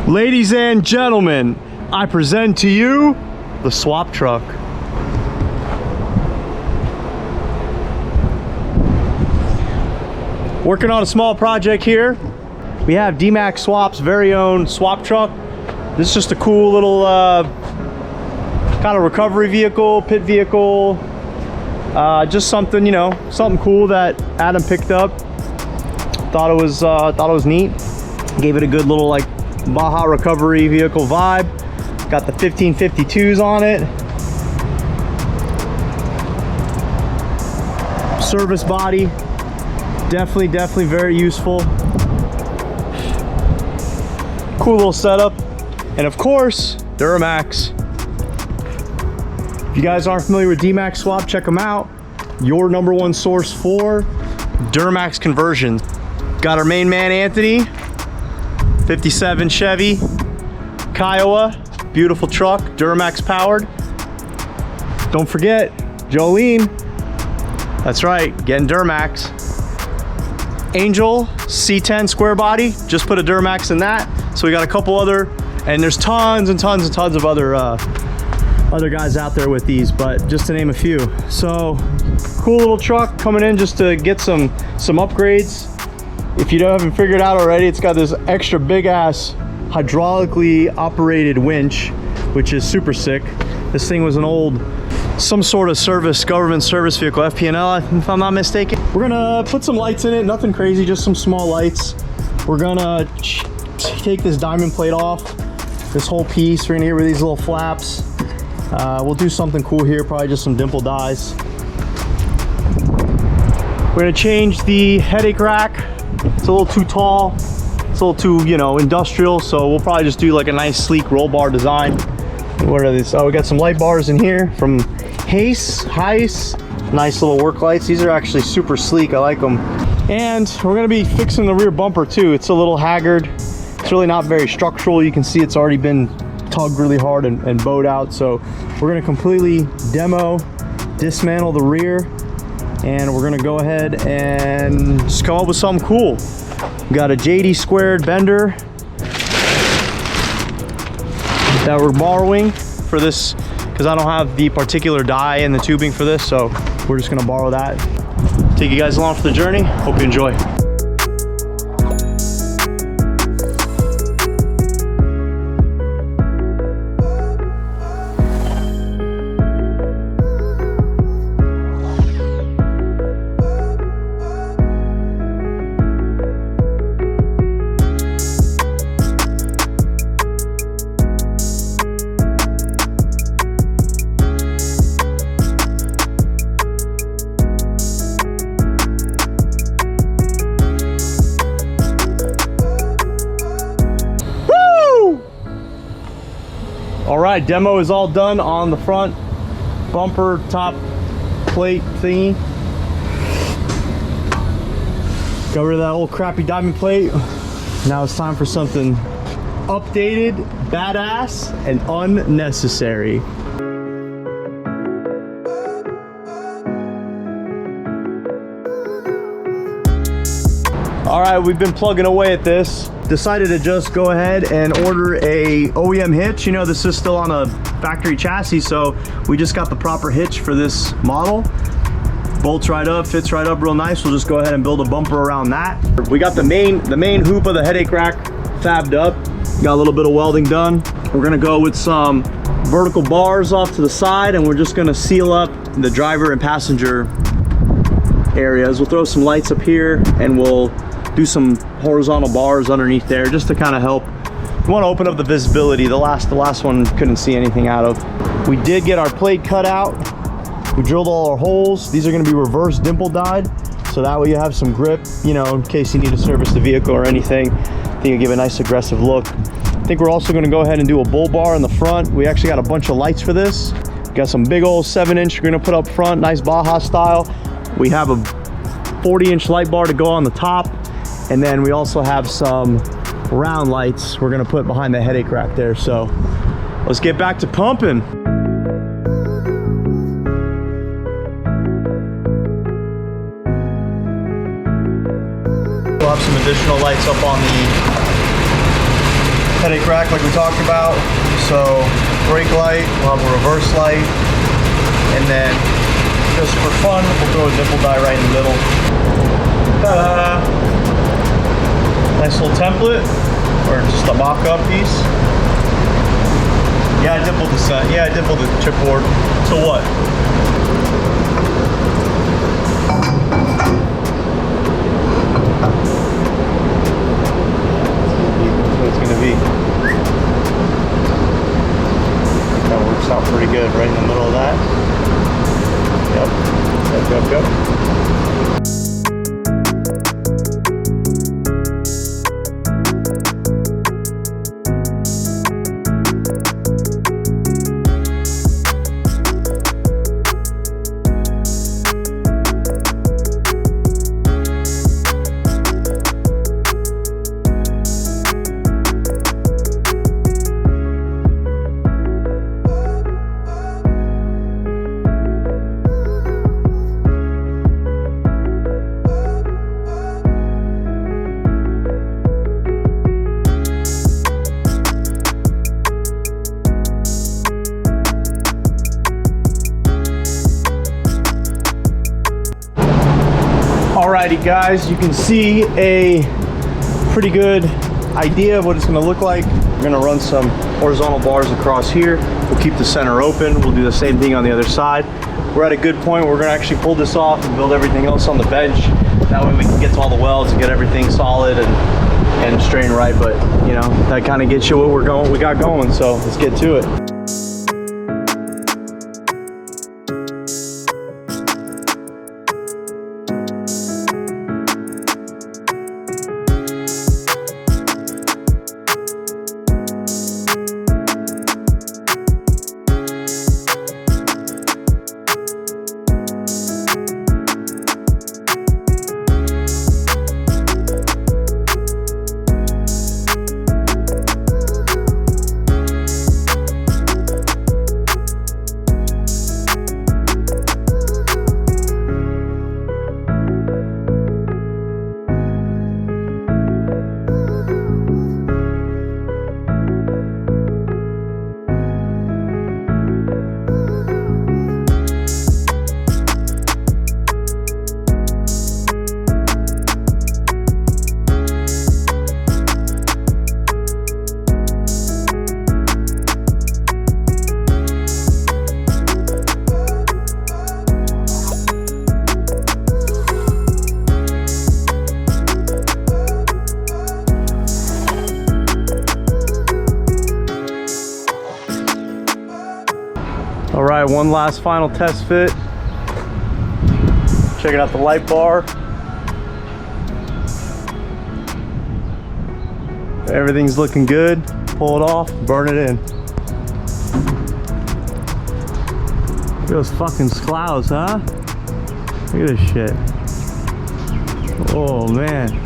Ladies and gentlemen, I present to you the swap truck. Working on a small project here. We have Dmax Swap's very own swap truck. This is just a cool little kind of recovery vehicle, pit vehicle. Just something, you know, something cool that Adam picked up. Thought it was neat. Gave it a good little like Baja recovery vehicle vibe. Got the 1552s on it. Service body. Definitely very useful. Cool little setup. And of course, Dmax. If you guys aren't familiar with Dmax Swap, check them out. Your #1 source for Dmax conversions. Got our main man, Anthony. 57 Chevy, Kiowa. Beautiful truck, Dmax powered. Don't forget, Jolene. That's right, getting Dmax. Angel C10 square body, just put a Dmax in that. So we got a couple other, and there's tons of other guys out there with these, but just to name a few. So cool little truck coming in just to get some upgrades. If you haven't figured out already, it's got this extra big ass hydraulically operated winch, which is super sick. This thing was an old, some sort of government service vehicle, FP&L, if I'm not mistaken. We're gonna put some lights in it, nothing crazy, just some small lights. We're gonna take this diamond plate off, this whole piece. We're gonna get rid of these little flaps. We'll do something cool here, probably just some dimple dies. We're gonna change the headache rack. It's a little too tall. It's a little too, you know, industrial. So we'll probably just do like a nice sleek roll bar design. What are these? Oh, we got some light bars in here from Heiss. Nice little work lights. These are actually super sleek. I like them. And we're gonna be fixing the rear bumper too. It's a little haggard. It's really not very structural. You can see it's already been tugged really hard and bowed out. So we're gonna completely dismantle the rear, and we're gonna go ahead and just come up with something cool. We got a JD squared bender that we're borrowing for this because I don't have the particular die and the tubing for this, so we're just gonna borrow that. Take you guys along for the journey. Hope you enjoy. All right, demo is all done on the front bumper top plate thingy. Got rid of that old crappy diamond plate. Now it's time for something updated, badass, and unnecessary. All right, we've been plugging away at this. Decided to just go ahead and order a OEM hitch. You know, this is still on a factory chassis, so we just got the proper hitch for this model. Bolts right up, fits right up real nice. We'll just go ahead and build a bumper around that. We got the main hoop of the headache rack fabbed up. Got a little bit of welding done. We're gonna go with some vertical bars off to the side, and we're just gonna seal up the driver and passenger areas. We'll throw some lights up here, and we'll do some horizontal bars underneath there just to kind of help. We want to open up the visibility. The last one couldn't see anything out of. We did get our plate cut out. We drilled all our holes. These are going to be reverse dimple dyed, so that way you have some grip, you know, in case you need to service the vehicle or anything. I think it'll give a nice aggressive look. I think we're also going to go ahead and do a bull bar in the front. We actually got a bunch of lights for this. Got some big old 7-inch we're going to put up front, nice Baja style. We have a 40-inch light bar to go on the top. And then we also have some round lights we're gonna put behind the headache rack there. So let's get back to pumping. We'll have some additional lights up on the headache rack like we talked about. So brake light, we'll have a reverse light, and then just for fun, we'll throw a nipple die right in the middle. Ta-da! Nice little template, or just a mock-up piece. Yeah, I dimpled the set. Yeah, I dimpled the chipboard. So what? What it's gonna be. That works out pretty good, right in the middle of that. Yep. Alrighty guys, you can see a pretty good idea of what it's going to look like. We're going to run some horizontal bars across here. We'll keep the center open. We'll do the same thing on the other side. We're at a good point where we're going to actually pull this off and build everything else on the bench. That way we can get to all the welds and get everything solid and straight and right. But you know, that kind of gets you what we got going. So let's get to it. All right, one last final test fit. Checking out the light bar. Everything's looking good. Pull it off, burn it in. Look at those fucking clouds, huh? Look at this shit. Oh man.